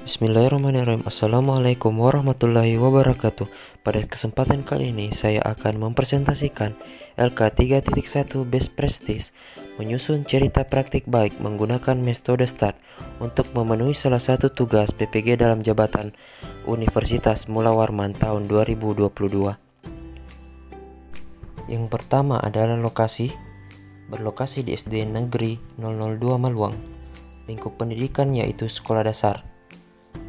Bismillahirrahmanirrahim. Assalamualaikum warahmatullahi wabarakatuh. Pada kesempatan kali ini saya akan mempresentasikan LK 3.1 Best Practice menyusun cerita praktik baik menggunakan metode START untuk memenuhi salah satu tugas PPG dalam jabatan Universitas Mula Warman tahun 2022. Yang pertama adalah lokasi. Berlokasi di SD Negeri 002 Maluang. Lingkup pendidikan yaitu sekolah dasar.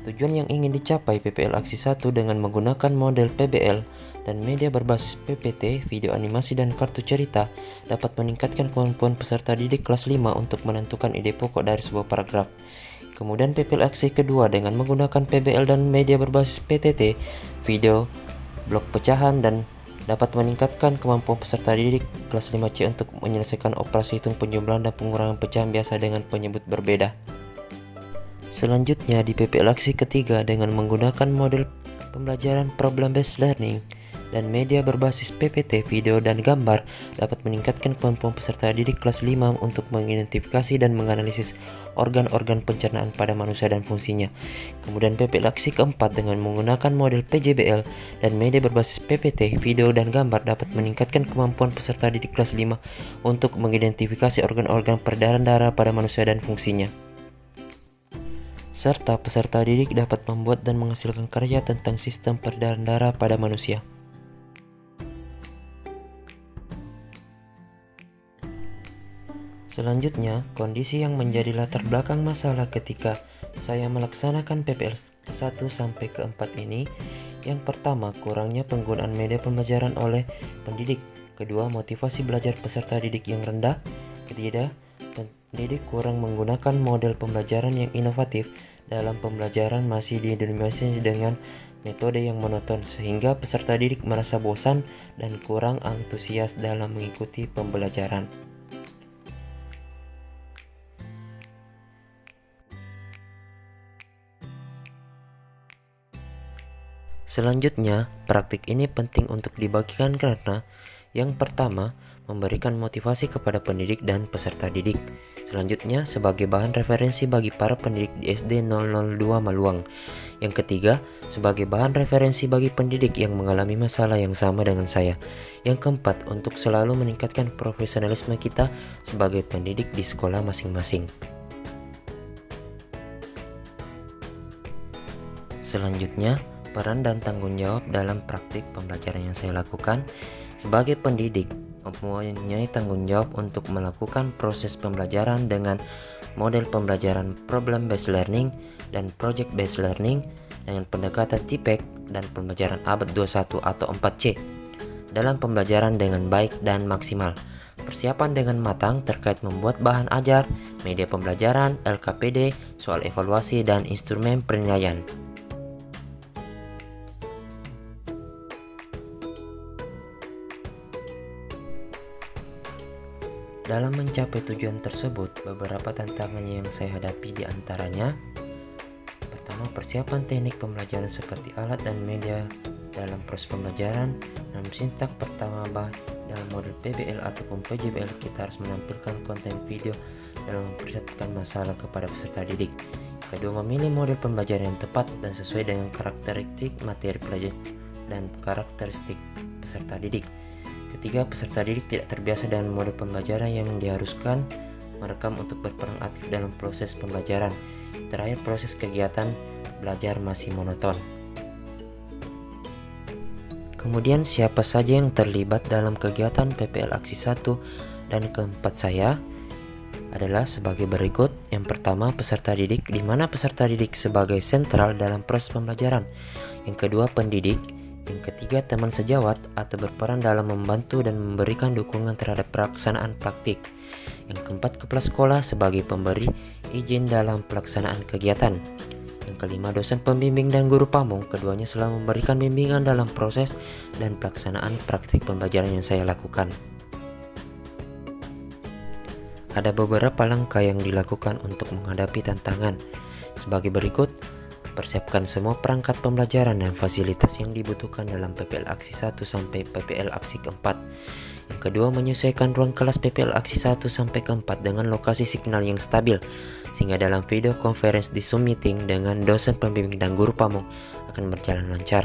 Tujuan yang ingin dicapai PPL Aksi 1 dengan menggunakan model PBL dan media berbasis PPT, video animasi dan kartu cerita dapat meningkatkan kemampuan peserta didik kelas 5 untuk menentukan ide pokok dari sebuah paragraf. Kemudian PPL Aksi kedua dengan menggunakan PBL dan media berbasis PTT, video, blok pecahan dan dapat meningkatkan kemampuan peserta didik kelas 5C untuk menyelesaikan operasi hitung penjumlahan dan pengurangan pecahan biasa dengan penyebut berbeda. Selanjutnya di PPL Aksi ketiga dengan menggunakan model pembelajaran Problem Based Learning dan media berbasis PPT, video dan gambar dapat meningkatkan kemampuan peserta didik kelas 5 untuk mengidentifikasi dan menganalisis organ-organ pencernaan pada manusia dan fungsinya. Kemudian PPL Aksi keempat dengan menggunakan model PJBL dan media berbasis PPT, video dan gambar dapat meningkatkan kemampuan peserta didik kelas 5 untuk mengidentifikasi organ-organ peredaran darah pada manusia dan fungsinya. Serta peserta didik dapat membuat dan menghasilkan karya tentang sistem peredaran darah pada manusia. Selanjutnya, kondisi yang menjadi latar belakang masalah ketika saya melaksanakan PPL 1 sampai ke 4 ini. Yang pertama, kurangnya penggunaan media pembelajaran oleh pendidik. Kedua, motivasi belajar peserta didik yang rendah. Ketiga, pendidik kurang menggunakan model pembelajaran yang inovatif dalam pembelajaran masih didominasi dengan metode yang monoton sehingga peserta didik merasa bosan dan kurang antusias dalam mengikuti pembelajaran. Selanjutnya, praktik ini penting untuk dibagikan karena yang pertama, memberikan motivasi kepada pendidik dan peserta didik. Selanjutnya, sebagai bahan referensi bagi para pendidik di SD 002 Maluang. Yang ketiga, sebagai bahan referensi bagi pendidik yang mengalami masalah yang sama dengan saya. Yang keempat, untuk selalu meningkatkan profesionalisme kita sebagai pendidik di sekolah masing-masing. Selanjutnya, peran dan tanggung jawab dalam praktik pembelajaran yang saya lakukan. Sebagai pendidik, mempunyai tanggung jawab untuk melakukan proses pembelajaran dengan model pembelajaran Problem Based Learning dan Project Based Learning dengan pendekatan TPEC dan pembelajaran abad 21 atau 4C dalam pembelajaran dengan baik dan maksimal. Persiapan dengan matang terkait membuat bahan ajar, media pembelajaran, LKPD, soal evaluasi dan instrumen penilaian. Dalam mencapai tujuan tersebut, beberapa tantangan yang saya hadapi diantaranya: pertama, persiapan teknik pembelajaran seperti alat dan media dalam proses pembelajaran. Dalam sintak pertama dalam model PBL ataupun PJBL, kita harus menampilkan konten video dalam mempersiapkan masalah kepada peserta didik. Kedua, memilih model pembelajaran yang tepat dan sesuai dengan karakteristik materi pelajaran dan karakteristik peserta didik. Ketiga, peserta didik tidak terbiasa dengan model pembelajaran yang diharuskan merekam untuk berperan aktif dalam proses pembelajaran. Terakhir, proses kegiatan belajar masih monoton. Kemudian, siapa saja yang terlibat dalam kegiatan PPL Aksi 1 dan keempat saya adalah sebagai berikut. Yang pertama, peserta didik, di mana peserta didik sebagai sentral dalam proses pembelajaran. Yang kedua, pendidik. Yang ketiga, teman sejawat atau berperan dalam membantu dan memberikan dukungan terhadap pelaksanaan praktik. Yang keempat, kepala sekolah sebagai pemberi izin dalam pelaksanaan kegiatan. Yang kelima, dosen pembimbing dan guru pamong, keduanya selalu memberikan bimbingan dalam proses dan pelaksanaan praktik pembelajaran yang saya lakukan. Ada beberapa langkah yang dilakukan untuk menghadapi tantangan sebagai berikut. Persiapkan semua perangkat pembelajaran dan fasilitas yang dibutuhkan dalam PPL Aksi 1 sampai PPL Aksi keempat. Yang kedua, menyesuaikan ruang kelas PPL aksi 1 sampai ke 4 dengan lokasi signal yang stabil, sehingga dalam video conference di Zoom meeting dengan dosen pembimbing dan guru pamong akan berjalan lancar.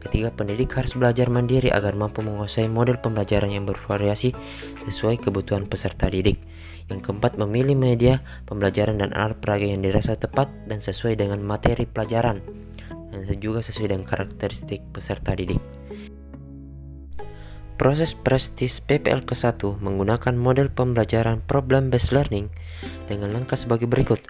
Ketiga, pendidik harus belajar mandiri agar mampu menguasai model pembelajaran yang bervariasi sesuai kebutuhan peserta didik. Yang keempat, memilih media pembelajaran dan alat peraga yang dirasa tepat dan sesuai dengan materi pelajaran, dan juga sesuai dengan karakteristik peserta didik. Proses prestis PPL ke-1 menggunakan model pembelajaran problem based learning dengan langkah sebagai berikut.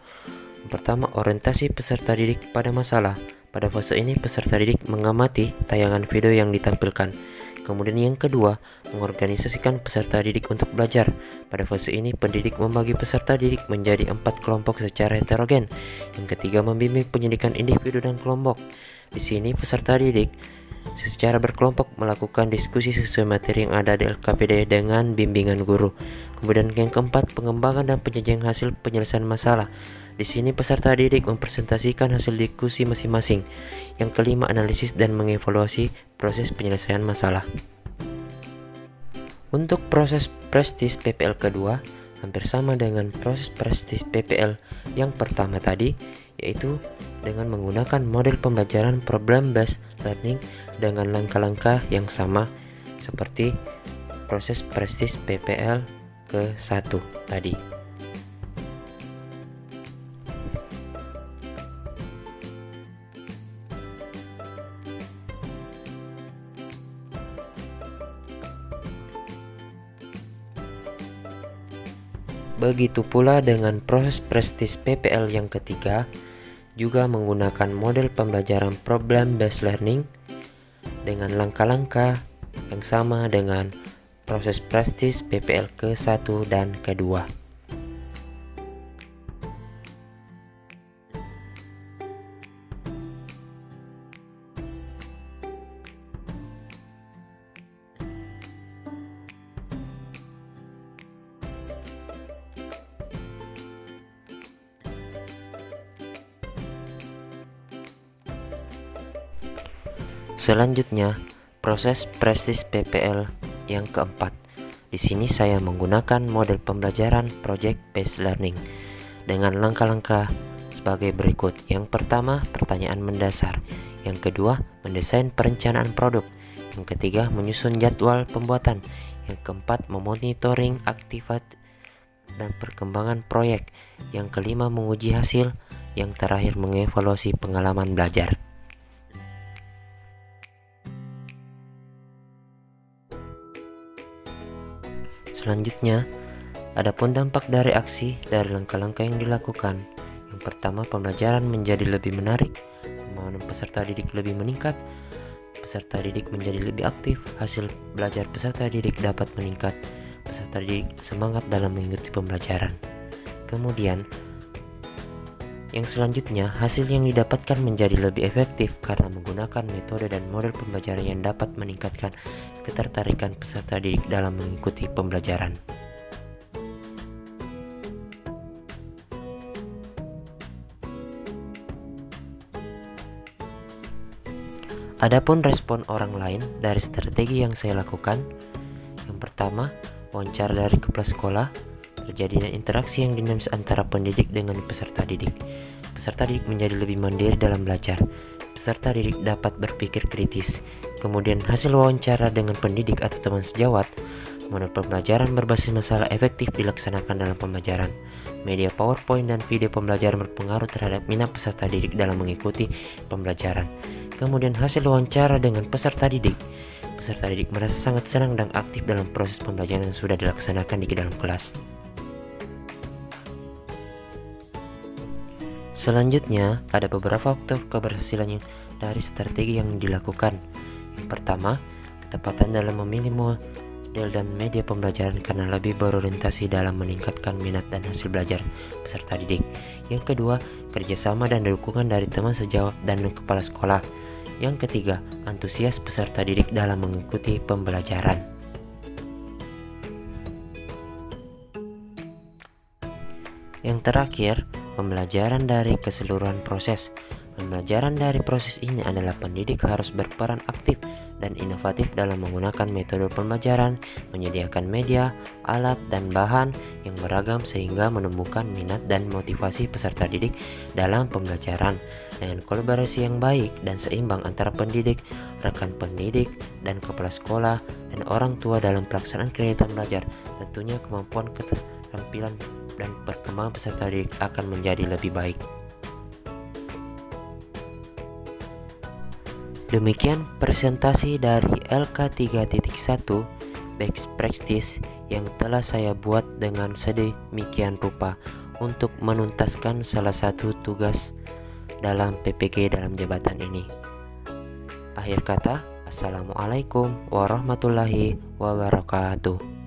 Yang pertama, orientasi peserta didik pada masalah. Pada fase ini peserta didik mengamati tayangan video yang ditampilkan. Kemudian yang kedua, mengorganisasikan peserta didik untuk belajar. Pada fase ini pendidik membagi peserta didik menjadi 4 kelompok secara heterogen. Yang ketiga, membimbing pendidikan individu dan kelompok. Di sini peserta didik secara berkelompok melakukan diskusi sesuai materi yang ada di LKPD dengan bimbingan guru. Kemudian yang keempat, pengembangan dan penyajian hasil penyelesaian masalah. Di sini peserta didik mempresentasikan hasil diskusi masing-masing. Yang kelima, analisis dan mengevaluasi proses penyelesaian masalah. Untuk proses prestis PPL kedua hampir sama dengan proses prestis PPL yang pertama tadi, yaitu dengan menggunakan model pembelajaran problem based learning dengan langkah-langkah yang sama seperti proses prestis PPL ke-1 tadi. Begitu pula dengan proses prestis PPL yang ketiga, juga menggunakan model pembelajaran problem based learning dengan langkah-langkah yang sama dengan proses prestis PPL ke-1 dan kedua. Selanjutnya, proses prestis PPL yang keempat. Di sini saya menggunakan model pembelajaran project based learning dengan langkah-langkah sebagai berikut. Yang pertama, pertanyaan mendasar. Yang kedua, mendesain perencanaan produk. Yang ketiga, menyusun jadwal pembuatan. Yang keempat, memonitoring aktivitas dan perkembangan proyek. Yang kelima, menguji hasil. Yang terakhir, mengevaluasi pengalaman belajar. Selanjutnya, adapun dampak dari aksi dari langkah-langkah yang dilakukan. Yang pertama, pembelajaran menjadi lebih menarik, pemahaman peserta didik lebih meningkat, peserta didik menjadi lebih aktif, hasil belajar peserta didik dapat meningkat, peserta didik semangat dalam mengikuti pembelajaran. Kemudian, yang selanjutnya, hasil yang didapatkan menjadi lebih efektif karena menggunakan metode dan model pembelajaran yang dapat meningkatkan ketertarikan peserta didik dalam mengikuti pembelajaran. Adapun respon orang lain dari strategi yang saya lakukan, yang pertama, wawancara dari kepala sekolah. Terjadinya interaksi yang dinamis antara pendidik dengan peserta didik. Peserta didik menjadi lebih mandiri dalam belajar. Peserta didik dapat berpikir kritis. Kemudian hasil wawancara dengan pendidik atau teman sejawat, model pembelajaran berbasis masalah efektif dilaksanakan dalam pembelajaran. Media PowerPoint dan video pembelajaran berpengaruh terhadap minat peserta didik dalam mengikuti pembelajaran. Kemudian hasil wawancara dengan peserta didik. Peserta didik merasa sangat senang dan aktif dalam proses pembelajaran yang sudah dilaksanakan di dalam kelas. Selanjutnya, ada beberapa faktor keberhasilan dari strategi yang dilakukan. Yang pertama, ketepatan dalam memilih model dan media pembelajaran karena lebih berorientasi dalam meningkatkan minat dan hasil belajar peserta didik. Yang kedua, kerjasama dan dukungan dari teman sejawat dan kepala sekolah. Yang ketiga, antusias peserta didik dalam mengikuti pembelajaran. Yang terakhir, pembelajaran dari keseluruhan proses. Pembelajaran dari proses ini adalah pendidik harus berperan aktif dan inovatif dalam menggunakan metode pembelajaran, menyediakan media, alat, dan bahan yang beragam sehingga menumbuhkan minat dan motivasi peserta didik dalam pembelajaran. Dengan kolaborasi yang baik dan seimbang antara pendidik, rekan pendidik, dan kepala sekolah, dan orang tua dalam pelaksanaan kegiatan belajar, tentunya kemampuan, keterampilan, dan perkembangan peserta didik akan menjadi lebih baik. Demikian presentasi dari LK3.1 Best Practice yang telah saya buat dengan sedemikian rupa untuk menuntaskan salah satu tugas dalam PPG dalam jabatan ini. Akhir kata, Assalamualaikum warahmatullahi wabarakatuh.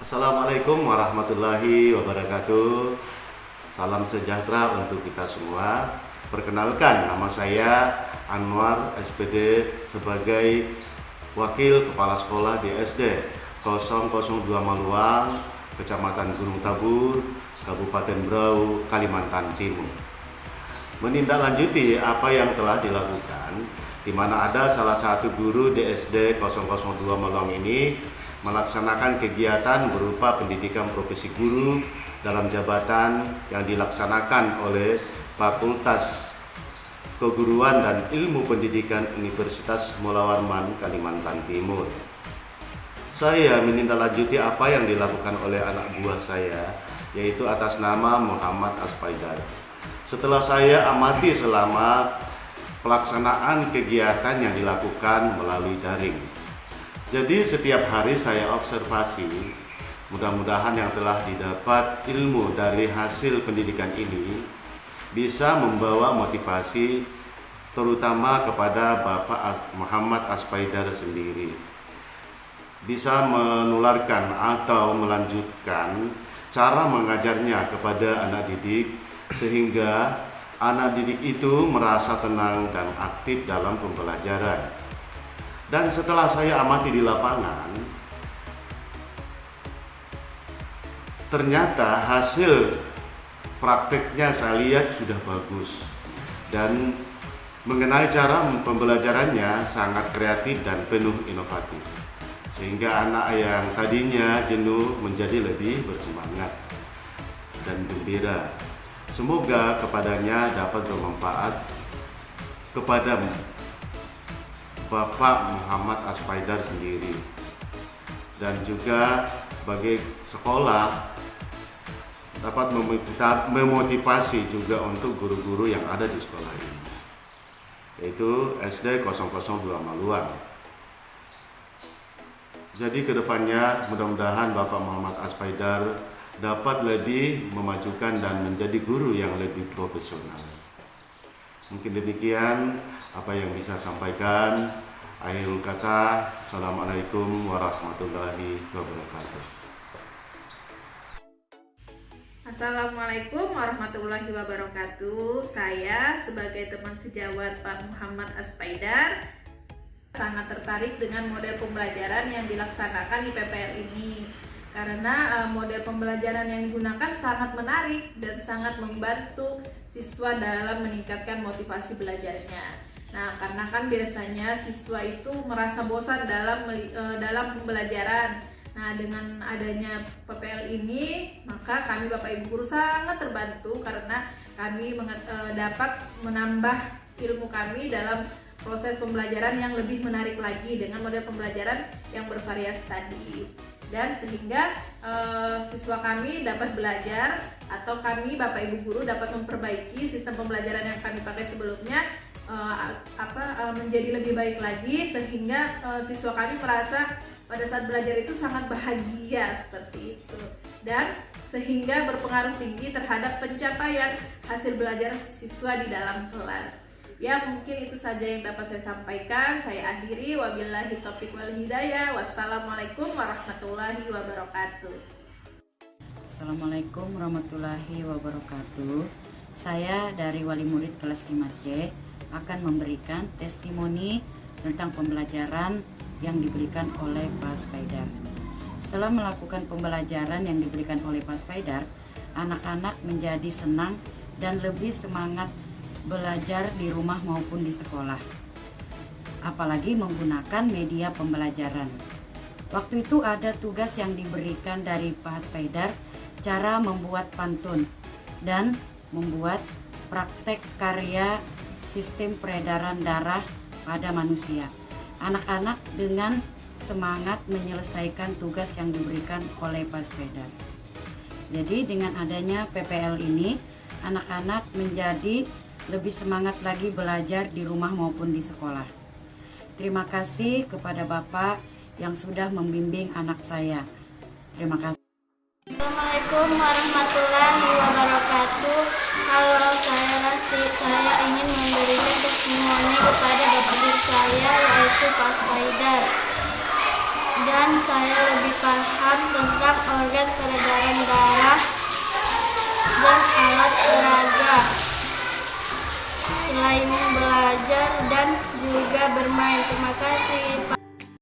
Assalamualaikum warahmatullahi wabarakatuh. Salam sejahtera untuk kita semua. Perkenalkan, nama saya Anwar SPD sebagai Wakil Kepala Sekolah di SD 002 Maluang, Kecamatan Gunung Tabur, Kabupaten Berau, Kalimantan Timur. Menindaklanjuti apa yang telah dilakukan, di mana ada salah satu guru di SD 002 Maluang ini melaksanakan kegiatan berupa pendidikan profesi guru dalam jabatan yang dilaksanakan oleh Fakultas Keguruan dan Ilmu Pendidikan Universitas Mula Warman, Kalimantan Timur. Saya menindaklanjuti apa yang dilakukan oleh anak buah saya, yaitu atas nama Muhammad Aspaidar. Setelah saya amati selama pelaksanaan kegiatan yang dilakukan melalui daring. Jadi setiap hari saya observasi, mudah-mudahan yang telah didapat ilmu dari hasil pendidikan ini bisa membawa motivasi terutama kepada Bapak Muhammad Aspaidar sendiri. Bisa menularkan atau melanjutkan cara mengajarnya kepada anak didik sehingga anak didik itu merasa tenang dan aktif dalam pembelajaran. Dan setelah saya amati di lapangan, ternyata hasil prakteknya saya lihat sudah bagus. Dan mengenai cara pembelajarannya sangat kreatif dan penuh inovatif. Sehingga anak yang tadinya jenuh menjadi lebih bersemangat dan gembira. Semoga kepadanya dapat bermanfaat kepada Bapak Muhammad Aspaidar sendiri dan juga bagi sekolah dapat memotivasi juga untuk guru-guru yang ada di sekolah ini, yaitu SD 002 Maluang. Jadi kedepannya mudah-mudahan Bapak Muhammad Aspaidar dapat lebih memajukan dan menjadi guru yang lebih profesional. Mungkin demikian apa yang bisa sampaikan. Akhirul kata, Assalamualaikum warahmatullahi wabarakatuh. Assalamualaikum warahmatullahi wabarakatuh. Saya sebagai teman sejawat Pak Muhammad Aspaidar sangat tertarik dengan model pembelajaran yang dilaksanakan di PPL ini karena model pembelajaran yang digunakan sangat menarik dan sangat membantu siswa dalam meningkatkan motivasi belajarnya. Nah, karena kan biasanya siswa itu merasa bosan dalam pembelajaran. Nah, dengan adanya PPL ini, maka kami Bapak Ibu Guru sangat terbantu karena kami dapat menambah ilmu kami dalam proses pembelajaran yang lebih menarik lagi dengan model pembelajaran yang bervariasi tadi. Dan sehingga siswa kami dapat belajar atau kami Bapak Ibu Guru dapat memperbaiki sistem pembelajaran yang kami pakai sebelumnya menjadi lebih baik lagi sehingga siswa kami merasa pada saat belajar itu sangat bahagia seperti itu dan sehingga berpengaruh tinggi terhadap pencapaian hasil belajar siswa di dalam kelas. Ya, mungkin itu saja yang dapat saya sampaikan. Saya akhiri, wabillahi taufiq wal hidayah. Wassalamualaikum warahmatullahi wabarakatuh. Assalamualaikum warahmatullahi wabarakatuh. Saya dari wali murid kelas 5C akan memberikan testimoni tentang pembelajaran yang diberikan oleh Pak Spaidar. Setelah melakukan pembelajaran yang diberikan oleh Pak Spaidar, anak-anak menjadi senang dan lebih semangat belajar di rumah maupun di sekolah, apalagi menggunakan media pembelajaran. Waktu itu ada tugas yang diberikan dari Pak Spaidar, cara membuat pantun dan membuat praktek karya sistem peredaran darah pada manusia. Anak-anak dengan semangat menyelesaikan tugas yang diberikan oleh Pak Spaidar. Jadi dengan adanya PPL ini, anak-anak menjadi lebih semangat lagi belajar di rumah maupun di sekolah. Terima kasih kepada Bapak yang sudah membimbing anak saya. Terima kasih. Assalamualaikum warahmatullahi wabarakatuh. Halo, saya Rasti. Saya ingin memberikan testimoni kepada bapak guru saya, yaitu Pak Spaidar. Dan saya lebih paham tentang organ peredaran darah dan alat peraga. Selain belajar dan juga bermain. Terima kasih, Pak.